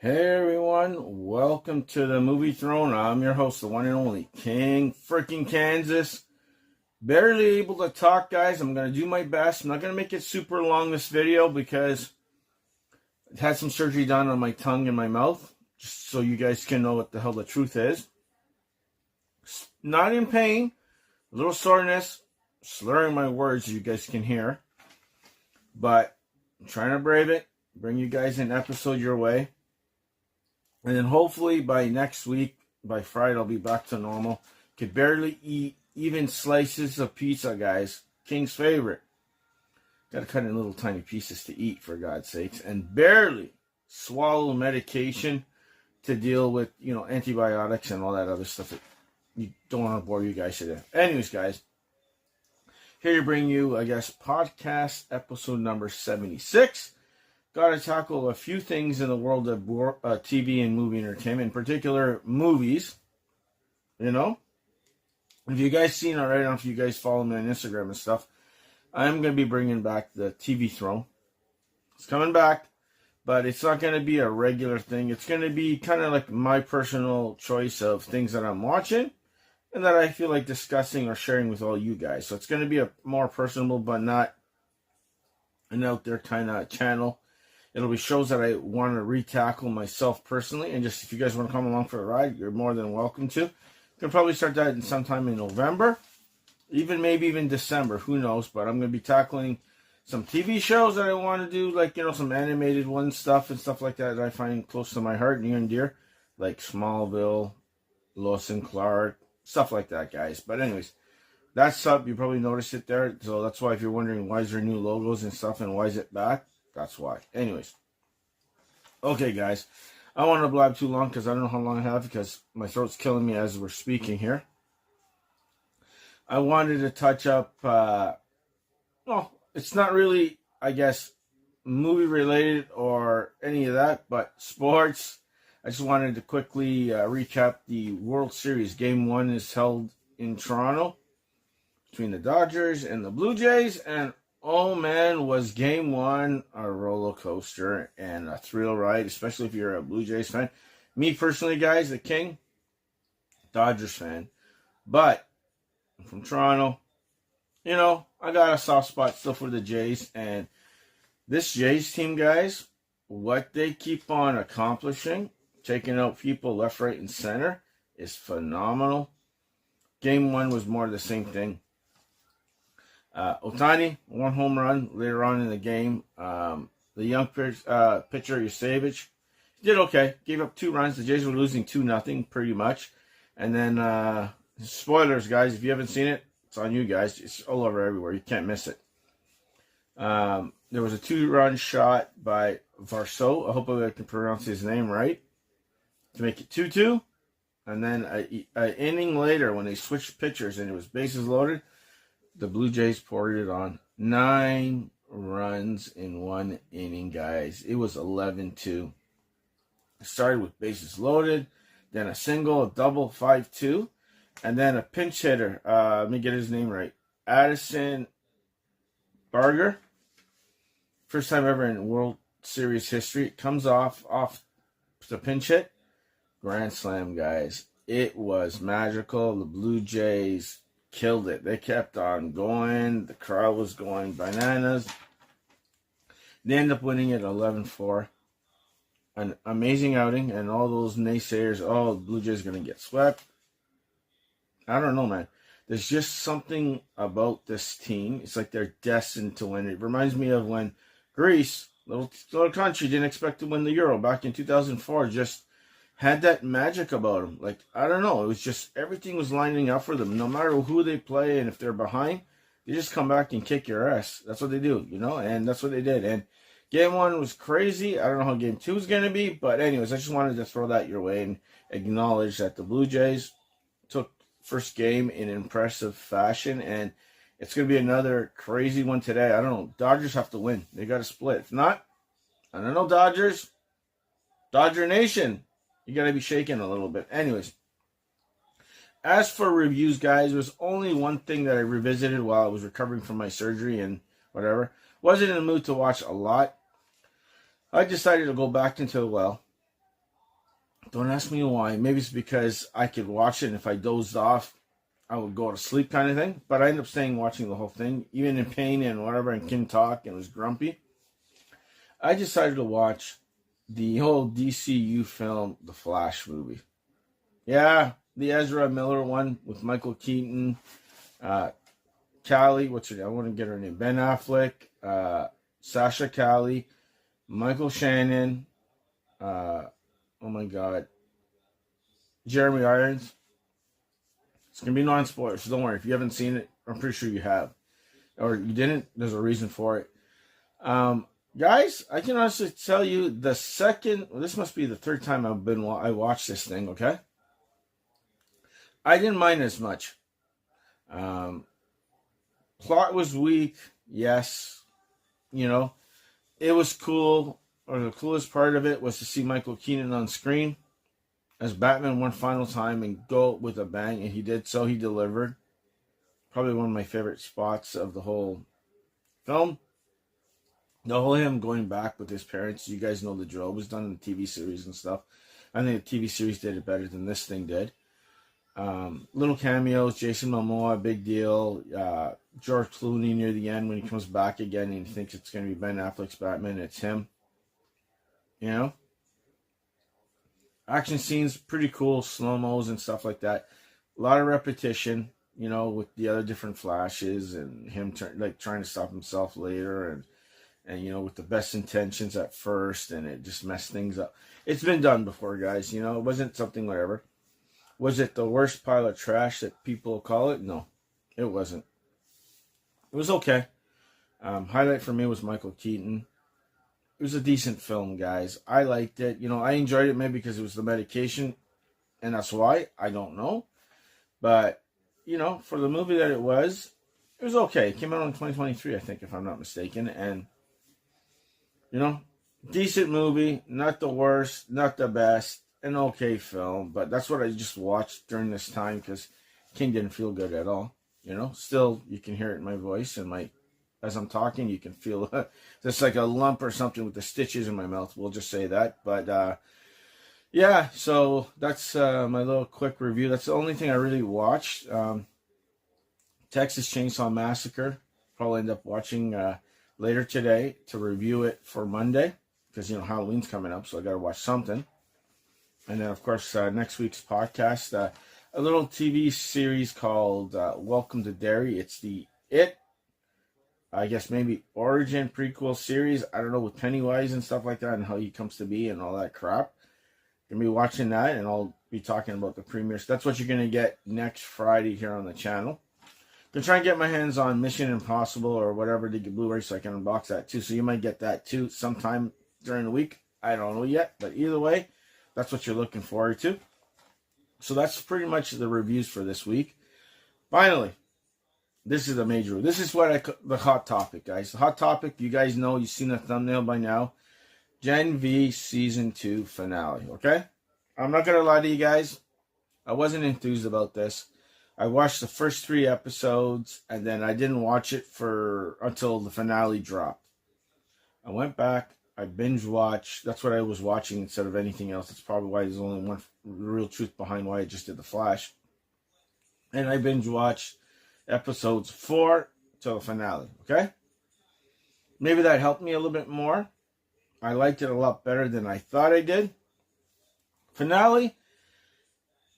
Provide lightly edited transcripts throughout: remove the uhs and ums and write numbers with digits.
Hey everyone, welcome to the Movie Throne. I'm your host, the one and only King freaking Kansas. Barely able to talk, guys. I'm going to do my best. I'm not going to make it super long, this video, because I had some surgery done on my tongue and my mouth, just so you guys can know what the hell the truth is. Not in pain, a little soreness, slurring my words, you guys can hear. But I'm trying to brave it, bring you guys an episode your way. And then hopefully by next week, by Friday, I'll be back to normal. Could barely eat even slices of pizza, guys. King's favorite. Got to cut in little tiny pieces to eat, for God's sakes. And barely swallow medication to deal with, antibiotics and all that other stuff that you don't want to bore you guys to death. Anyways, guys, here to bring you, podcast episode number 76. Got to tackle a few things in the world of TV and movie entertainment, in particular movies. If you guys seen already, I don't know if you guys follow me on Instagram and stuff, I'm going to be bringing back the TV Throne. It's coming back, but it's not going to be a regular thing. It's going to be kind of like my personal choice of things that I'm watching and that I feel like discussing or sharing with all you guys. So it's going to be a more personable, but not an out there kind of channel. It'll be shows that I want to retackle myself personally. And just if you guys want to come along for a ride, you're more than welcome to. You can probably start that sometime in November. Maybe even December. Who knows? But I'm going to be tackling some TV shows that I want to do. Like, some animated stuff like that I find close to my heart, near and dear. Like Smallville, Lois and Clark, stuff like that, guys. But anyways, that's up. You probably noticed it there. So that's why if you're wondering why is there new logos and stuff and why is it back, that's why. Anyways. Okay, guys. I don't want to blab too long because I don't know how long I have because my throat's killing me as we're speaking here. I wanted to touch up, it's not really, movie related or any of that, but sports. I just wanted to quickly recap the World Series. Game 1 is held in Toronto between the Dodgers and the Blue Jays, and oh man, was Game 1 a roller coaster and a thrill ride, especially if you're a Blue Jays fan. Me personally, guys, the King, Dodgers fan. But I'm from Toronto. I got a soft spot still for the Jays. And this Jays team, guys, what they keep on accomplishing, taking out people left, right, and center, is phenomenal. Game 1 was more of the same thing. Ohtani, 1 home run later on in the game. The young pitcher, Yusevich, did okay. Gave up 2 runs. The Jays were losing 2-0 pretty much. And then, spoilers, guys. If you haven't seen it, it's on you guys. It's all over everywhere. You can't miss it. There was a 2-run shot by Varso. I hope I can pronounce his name right. To make it 2-2. And then an inning later, when they switched pitchers and it was bases loaded, the Blue Jays poured it on. 9 runs in 1 inning, guys. It was 11-2. It started with bases loaded, then a single, a double, 5-2, and then a pinch hitter. Let me get his name right. Addison Barger. First time ever in World Series history. Comes off the pinch hit. Grand slam, guys. It was magical. The Blue Jays killed it. They kept on going. The crowd was going bananas. They ended up winning it 11-4. An amazing outing, and all those naysayers, the Blue Jays are going to get swept. I don't know, man. There's just something about this team. It's like they're destined to win. It reminds me of when Greece, little country, didn't expect to win the Euro back in 2004. Just had that magic about them. Like, I don't know. It was just everything was lining up for them. No matter who they play and if they're behind, they just come back and kick your ass. That's what they do, and that's what they did. And Game 1 was crazy. I don't know how Game 2 is going to be. But anyways, I just wanted to throw that your way and acknowledge that the Blue Jays took first game in impressive fashion. And it's going to be another crazy one today. I don't know. Dodgers have to win. They got to split. If not, I don't know, Dodgers. Dodger Nation. You got to be shaking a little bit. Anyways, as for reviews, guys, there's only one thing that I revisited while I was recovering from my surgery and whatever. Wasn't in the mood to watch a lot. I decided to go back into, Don't ask me why. Maybe it's because I could watch it, and if I dozed off, I would go to sleep kind of thing. But I ended up staying watching the whole thing, even in pain and whatever, and couldn't talk and was grumpy. I decided to watch the whole DCU film, The Flash movie. Yeah, the Ezra Miller one with Michael Keaton, Callie, what's her name? I want to get her name. Ben Affleck, Sasha Callie, Michael Shannon, oh my God, Jeremy Irons. It's going to be non-spoilers, so don't worry. If you haven't seen it, I'm pretty sure you have. Or you didn't, there's a reason for it. Guys, I can honestly tell you this must be the third time I watched this thing, okay? I didn't mind as much. Plot was weak, yes. You know, it was cool, or the coolest part of it was to see Michael Keaton on screen as Batman one final time and go with a bang, and he did so. He delivered. Probably one of my favorite spots of the whole film. The whole him going back with his parents, you guys know the drill. It was done in the TV series and stuff. I think the TV series did it better than this thing did. Little cameos, Jason Momoa, big deal. George Clooney near the end when he comes back again and he thinks it's going to be Ben Affleck's Batman. It's him. You know? Action scenes, pretty cool, slow-mos and stuff like that. A lot of repetition, you know, with the other different flashes and him trying to stop himself later and you know, with the best intentions at first, and it just messed things up. It's been done before, guys, you know, it wasn't something whatever. Was it the worst pile of trash that people call it? No, it wasn't. It was okay. Highlight for me was Michael Keaton. It was a decent film, guys. I liked it. You know, I enjoyed it maybe because it was the medication, and that's why. I don't know. But, you know, for the movie that it was okay. It came out in 2023, I think, if I'm not mistaken. And, you know, decent movie. Not the worst, not the best. An okay film. But that's what I just watched during this time because King didn't feel good at all. You know, still, you can hear it in my voice and as I'm talking, you can feel just like a lump or something with the stitches in my mouth. We'll just say that. But, yeah, so that's my little quick review. That's the only thing I really watched. Texas Chainsaw Massacre. Probably end up watching later today to review it for Monday. Because, you know, Halloween's coming up, so I got to watch something. And then, of course, next week's podcast, a little TV series called Welcome to Derry. It's I guess maybe origin prequel series. I don't know, with Pennywise and stuff like that and how he comes to be and all that crap. Gonna be watching that and I'll be talking about the premieres. That's what you're gonna get next Friday here on the channel. Gonna try and get my hands on Mission Impossible or whatever to get Blu-ray so I can unbox that too. So you might get that too sometime during the week. I don't know yet, but either way, that's what you're looking forward to. So that's pretty much the reviews for this week. Finally, this is the major. This is what the hot topic, guys. The hot topic, you guys know, you've seen the thumbnail by now. Gen V Season 2 finale, okay? I'm not going to lie to you guys. I wasn't enthused about this. I watched the first 3 episodes, and then I didn't watch it until the finale dropped. I went back. I binge watched. That's what I was watching instead of anything else. That's probably why there's only one real truth behind why I just did The Flash. And I binge watched episodes 4 till the finale, okay? Maybe that helped me a little bit more. I liked it a lot better than I thought I did. Finale,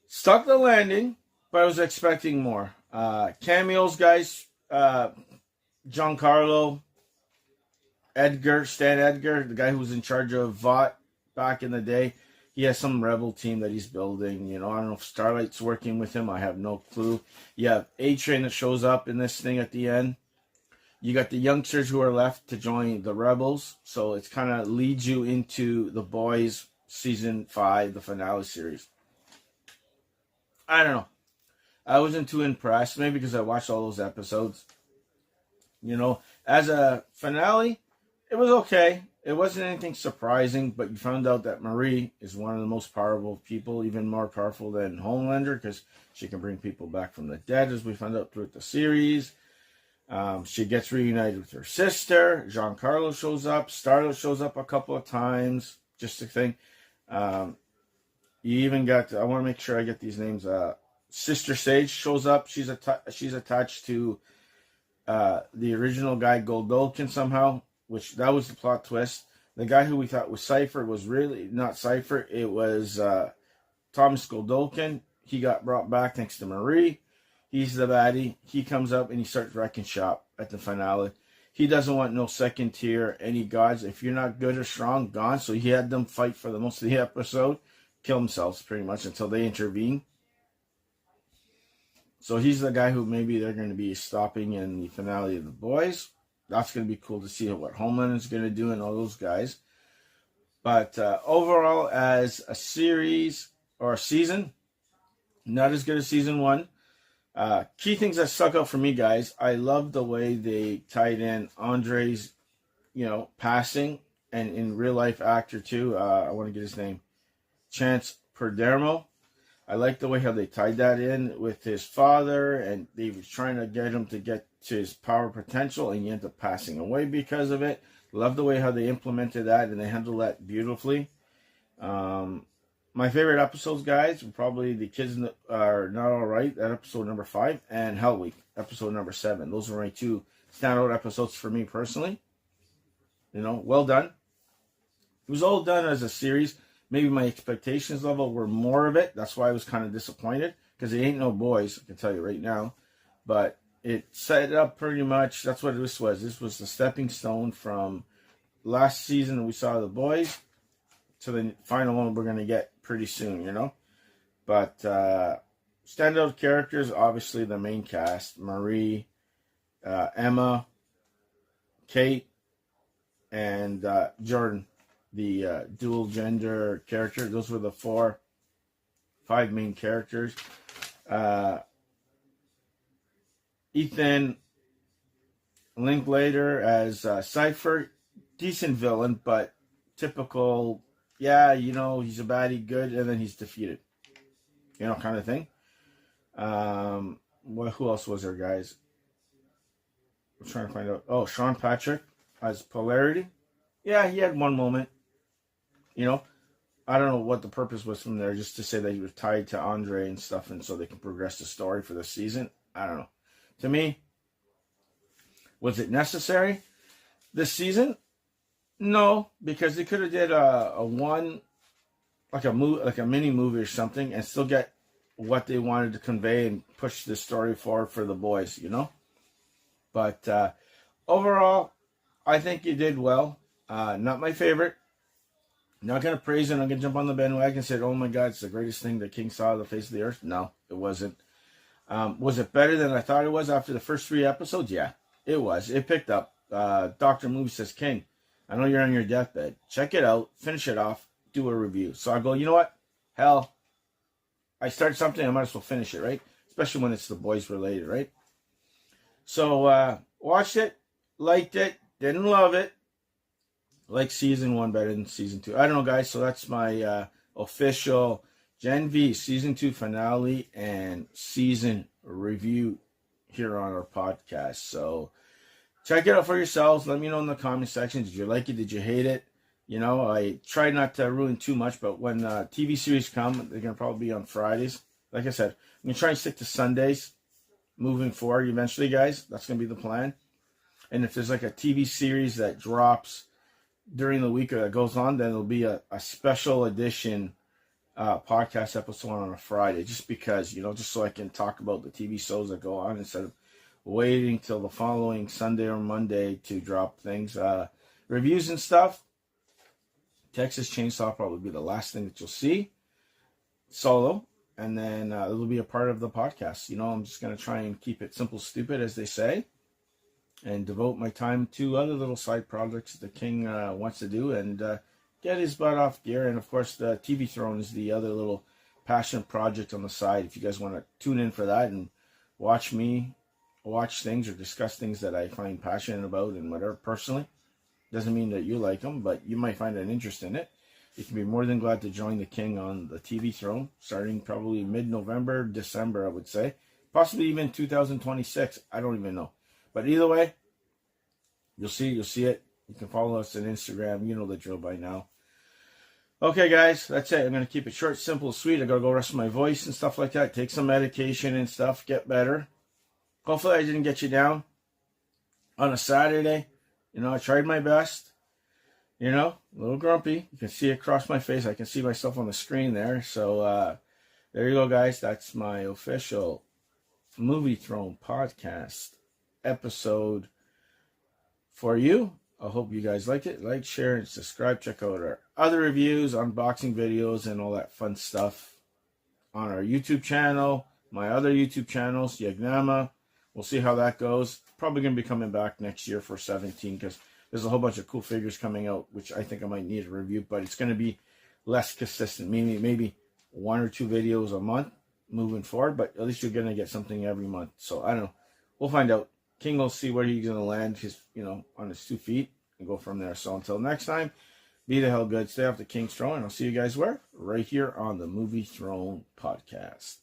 stuck the landing, but I was expecting more. Cameos, guys. Giancarlo, Stan Edgar, the guy who was in charge of Vought back in the day. He has some rebel team that he's building. You know, I don't know if Starlight's working with him. I have no clue. You have A-Train that shows up in this thing at the end. You got the youngsters who are left to join the rebels. So it's kind of leads you into The Boys Season 5, the finale series. I don't know. I wasn't too impressed. Maybe because I watched all those episodes. You know, as a finale, it was okay. It wasn't anything surprising, but you found out that Marie is one of the most powerful people, even more powerful than Homelander, because she can bring people back from the dead, as we found out throughout the series. She gets reunited with her sister. Giancarlo shows up. Starlet shows up a couple of times. Just a thing. You even got, I want to make sure I get these names. Sister Sage shows up. She's attached to the original guy, Goldolkin, somehow, which that was the plot twist. The guy who we thought was Cypher was really not Cypher. It was Thomas Goldolkin. He got brought back thanks to Marie. He's the baddie. He comes up and he starts wrecking shop at the finale. He doesn't want no second tier, any gods. If you're not good or strong, gone. So he had them fight for the most of the episode, kill themselves pretty much until they intervene. So he's the guy who maybe they're going to be stopping in the finale of The Boys. That's going to be cool to see what Homeland is going to do and all those guys. But overall, as a series or a season, not as good as season one. Key things that stuck out for me, guys. I love the way they tied in Andre's, passing, and in real life actor too. I want to get his name, Chance Perdermo. I like the way how they tied that in with his father, and they was trying to get him to get to his power potential, and he ended up passing away because of it. Love the way how they implemented that, and they handled that beautifully. My favorite episodes, guys, were probably The Kids Are Not Alright, that episode number 5, and Hell Week, episode number 7. Those were my two standout episodes for me personally. Well done. It was all done as a series. Maybe my expectations level were more of it. That's why I was kind of disappointed, because it ain't no boys, I can tell you right now. But it set up pretty much, that's what this was. This was the stepping stone from last season we saw The Boys to the final one we're going to get pretty soon, But standout characters, obviously the main cast, Marie, Emma, Kate, and Jordan, the dual gender character. Those were the 5 main characters. Ethan Linklater as Cypher, decent villain, but typical, he's a baddie, good, and then he's defeated, kind of thing. Who else was there, guys? I'm trying to find out. Oh, Sean Patrick as Polarity. Yeah, he had one moment. I don't know what the purpose was from there, just to say that he was tied to Andre and stuff, and so they can progress the story for the season. I don't know. To me, was it necessary this season? No, because they could have did a mini movie or something, and still get what they wanted to convey and push the story forward for the boys, But overall, I think you did well. Not my favorite. Not going to praise it. I'm going to jump on the bandwagon and say, oh my God, it's the greatest thing the King saw on the face of the earth. No, it wasn't. Was it better than I thought it was after the first 3 episodes? Yeah, it was. It picked up. Dr. Movie says, King, I know you're on your deathbed. Check it out. Finish it off. Do a review. So I go, you know what? Hell, I start something, I might as well finish it, right? Especially when it's The Boys related, right? So watched it. Liked it. Didn't love it. Like season 1 better than season 2. I don't know, guys. So that's my official Gen V season 2 finale and season review here on our podcast. So check it out for yourselves. Let me know in the comment section. Did you like it? Did you hate it? I try not to ruin too much, but when TV series come, they're going to probably be on Fridays. Like I said, I'm going to try and stick to Sundays moving forward eventually, guys. That's going to be the plan. And if there's like a TV series that drops during the week or that goes on, then it'll be a special edition podcast episode on a Friday, just because, just so I can talk about the TV shows that go on instead of waiting till the following Sunday or Monday to drop things. Reviews and stuff. Texas Chainsaw probably be the last thing that you'll see solo, and then it'll be a part of the podcast. I'm just going to try and keep it simple, stupid, as they say, and devote my time to other little side projects the King wants to do, and get his butt off gear. And of course, the TV Throne is the other little passion project on the side. If you guys want to tune in for that and watch me watch things or discuss things that I find passionate about and whatever personally, doesn't mean that you like them, but you might find an interest in it. You can be more than glad to join the King on the TV Throne, starting probably mid-November, December, I would say. Possibly even 2026. I don't even know. But either way, you'll see it. You can follow us on Instagram. You know the drill by now. Okay, guys, that's it. I'm going to keep it short, simple, sweet. I got to go rest my voice and stuff like that. Take some medication and stuff. Get better. Hopefully I didn't get you down on a Saturday. You know, I tried my best. You know, a little grumpy. You can see it across my face. I can see myself on the screen there. So there you go, guys. That's my official Movie Throne podcast episode for you. I hope you guys liked it. Like, share, and subscribe. Check out our other reviews, unboxing videos, and all that fun stuff on our YouTube channel, my other YouTube channels, Yagnama. We'll see how that goes. Probably going to be coming back next year for 17 because there's a whole bunch of cool figures coming out, which I think I might need a review, but it's going to be less consistent. Maybe 1 or 2 videos a month moving forward, but at least you're going to get something every month. So I don't know. We'll find out. King will see where he's going to land on his 2 feet and go from there. So until next time, be the hell good. Stay off the King's Throne, and I'll see you guys where? Right here on the Movie Throne podcast.